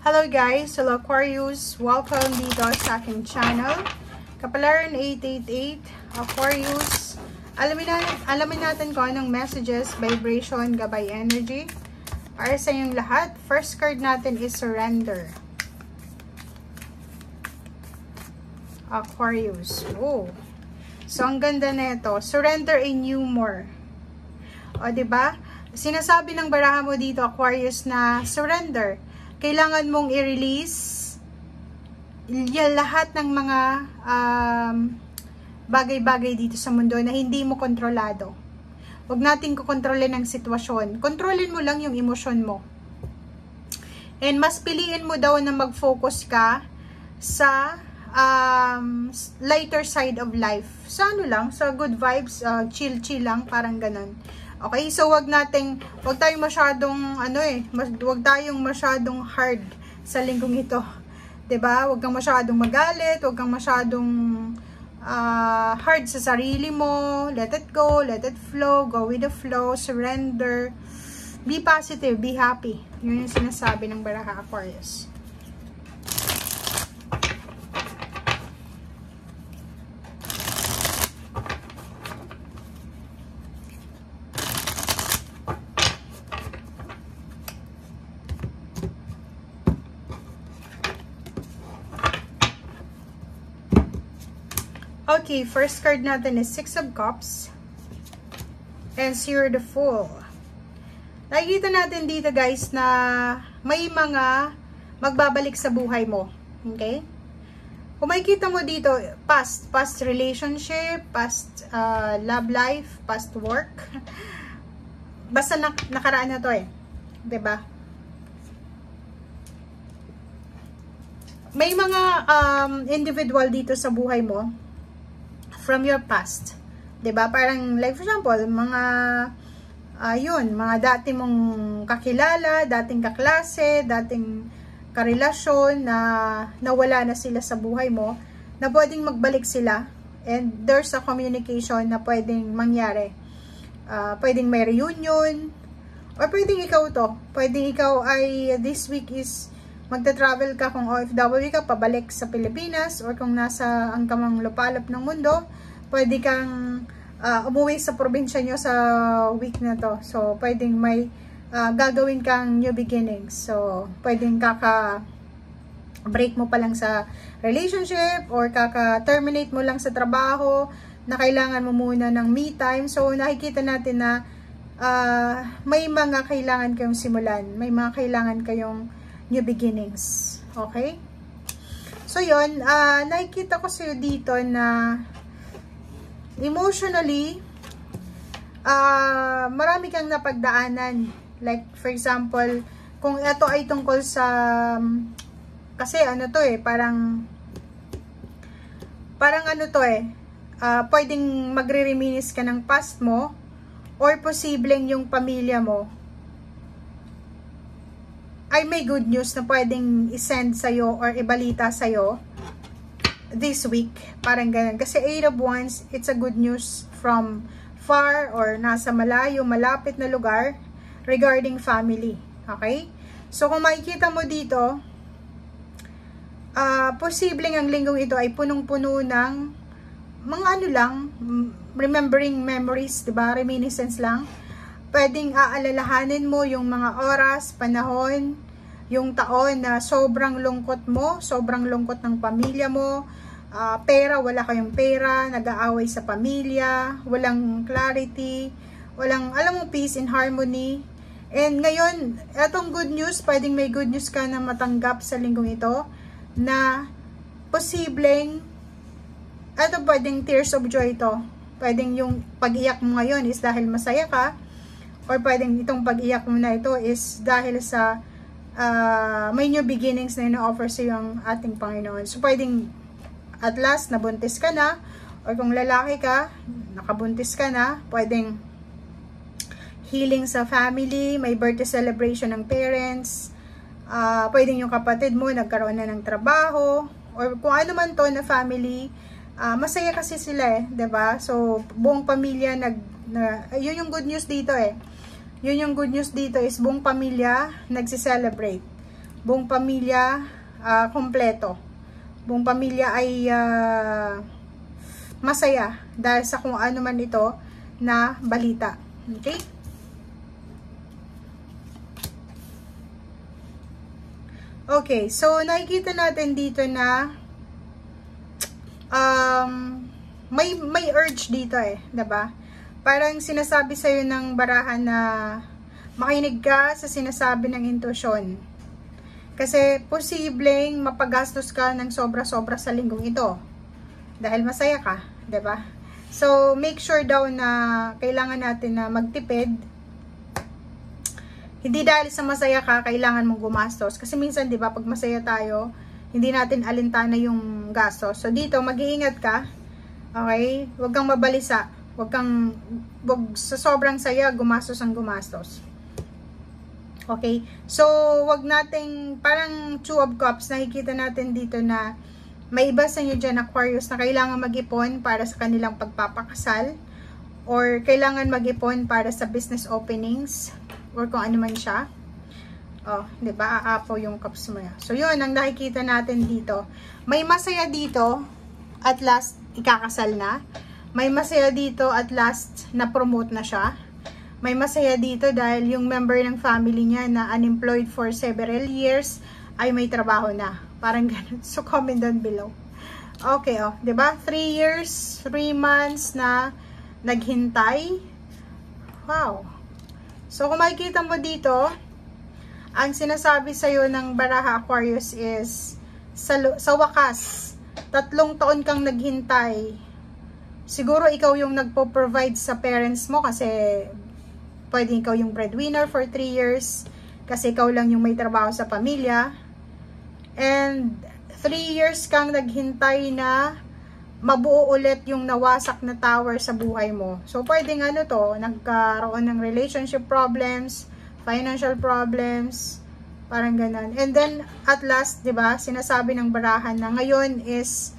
Hello guys, hello Aquarius, welcome dito sa aking channel. Kapalaran 888, Aquarius. Alamin natin kung anong messages, vibration, gabay energy para sa inyong lahat. First card natin is surrender. Aquarius. Oh. So ang ganda nito, surrender and new more. O, diba? Sinasabi ng baraha mo dito, Aquarius, na surrender. Kailangan mong i-release lahat ng mga bagay-bagay dito sa mundo na hindi mo kontrolado. Huwag natin kukontrolin ang sitwasyon. Kontrolin mo lang yung emosyon mo. And mas piliin mo daw na mag-focus ka sa lighter side of life. Sa ano lang, sa good vibes, chill-chill lang, parang ganun. Okay, so wag tayong masyadong wag tayong masyadong hard sa linggong ito. 'Di ba? Wag kang masyadong magalit, wag kang masyadong hard sa sarili mo. Let it go, let it flow, go with the flow, surrender. Be positive, be happy. 'Yun yung sinasabi ng baraha, Aquarius. Okay, first card natin is Six of Cups and You're the Fool. Nakikita natin dito guys na may mga magbabalik sa buhay mo. Okay? Kung makikita mo dito, past relationship, past love life, past work. Basta nakaraan na to eh. 'Di ba? May mga individual dito sa buhay mo from your past, 'di ba? Parang like for example, mga mga dati mong kakilala, dating kaklase, dating karelasyon na nawala na sila sa buhay mo, na pwedeng magbalik sila and there's a communication na pwedeng mangyari. Pwedeng may reunion or pwedeng ikaw pwedeng ikaw ay this week is magta-travel ka kung OFW ka, pabalik sa Pilipinas, or kung nasa ang kamang lupalop ng mundo, pwede kang umuwi sa probinsya nyo sa week na to. So, pwedeng may gagawin kang new beginnings. So, pwedeng kaka-break mo pa lang sa relationship, or kaka-terminate mo lang sa trabaho, na kailangan mo muna ng me time. So, nakikita natin na may mga kailangan kayong simulan. May mga kailangan kayong new beginnings. Okay? So, yun. Nakikita ko sa'yo dito na emotionally, marami kang napagdaanan. Like, for example, kung ito ay tungkol sa, kasi ano to eh, parang ano to eh, pwedeng magre-reminisce ka ng past mo, or posibleng yung pamilya mo ay may good news na pwedeng isend sa'yo or ibalita sa'yo this week. Parang ganun. Kasi 8 of Wands, it's a good news from far or nasa malayo, malapit na lugar regarding family. Okay? So, kung makikita mo dito, posibleng ang linggong ito ay punong-puno ng mga remembering memories, diba? Reminiscence lang. Pwedeng aalalahanin mo yung mga oras, panahon, yung taon na sobrang lungkot mo, sobrang lungkot ng pamilya mo, pera, wala kayong pera, nag-aaway sa pamilya, walang clarity, walang, alam mo, peace and harmony. And ngayon, etong good news, pwedeng may good news ka na matanggap sa linggong ito, na posibleng, eto pwedeng tears of joy ito. Pwedeng yung pag-iyak mo ngayon is dahil masaya ka, or pwedeng itong pag-iyak mo na ito is dahil sa may new beginnings na ino-offer sa iyo ang ating Panginoon. So, pwedeng at last, nabuntis ka na, or kung lalaki ka, nakabuntis ka na, pwedeng healing sa family, may birthday celebration ng parents, pwedeng yung kapatid mo nagkaroon na ng trabaho, or kung ano man to na family, masaya kasi sila eh, 'di ba? So, buong pamilya yun yung good news dito eh. Yun yung good news dito is buong pamilya nagsi-celebrate. buong pamilya kompleto. Buong pamilya ay masaya dahil sa kung ano man ito na balita. Okay? Okay, so nakikita natin dito na may urge dito eh, 'di ba? Parang sinasabi sa iyo ng barahan na makinig ka sa sinasabi ng intusyon. Kasi posibleng mapagastos ka ng sobra-sobra sa linggong ito dahil masaya ka, 'di ba? So make sure daw na kailangan natin na magtipid. Hindi dahil sa masaya ka kailangan mong gumastos kasi minsan 'di ba pag masaya tayo, hindi natin alintana yung gastos. So dito mag-iingat ka. Okay? Huwag kang mabalisa. Huwag sa sobrang saya gumastos ang gumastos. Okay? So wag nating parang Two of Cups, nakikita natin dito na may iba sa inyo dyan Aquarius na kailangan mag-ipon para sa kanilang pagpapakasal or kailangan mag-ipon para sa business openings or kung ano man siya. Oh, 'di ba? Aapo yung cups mo. So 'yun ang nakikita natin dito. May masaya dito at last ikakasal na. May masaya dito at last na promote na siya. May masaya dito dahil yung member ng family niya na unemployed for several years ay may trabaho na. Parang ganun. So comment down below. Okay, oh, 'di ba? 3 years, 3 months na naghintay. Wow. So kung makikita mo dito, ang sinasabi sa'yo ng baraha Aquarius is, sa wakas, 3 taon kang naghintay. Siguro ikaw yung nagpo-provide sa parents mo kasi pwede ikaw yung breadwinner for 3 years kasi ikaw lang yung may trabaho sa pamilya. And 3 years kang naghintay na mabuo ulit yung nawasak na tower sa buhay mo. So pwedeng ano to, nagkaroon ng relationship problems, financial problems, parang ganun. And then, at last, 'di ba, sinasabi ng barahan na ngayon is,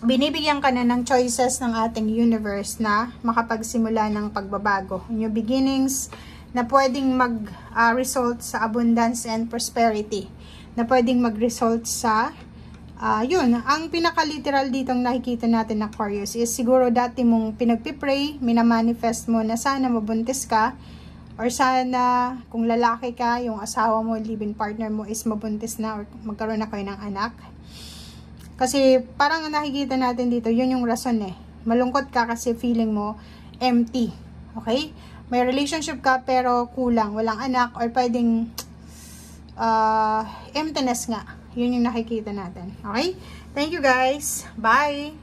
binibigyan ka na ng choices ng ating universe na makapagsimula ng pagbabago. New beginnings na pwedeng mag-result sa abundance and prosperity. Na pwedeng mag-result sa, yun, ang pinaka-literal ditong nakikita natin na Aquarius is siguro dati mong pinagpipray, minamanifest mo na sana mabuntis ka, or sana, kung lalaki ka, yung asawa mo, live-in partner mo is mabuntis na or magkaroon na kayo ng anak. Kasi parang nakikita natin dito, yun yung rason eh. Malungkot ka kasi feeling mo empty. Okay? May relationship ka pero kulang, walang anak, or pwedeng emptiness nga. Yun yung nakikita natin. Okay? Thank you guys. Bye!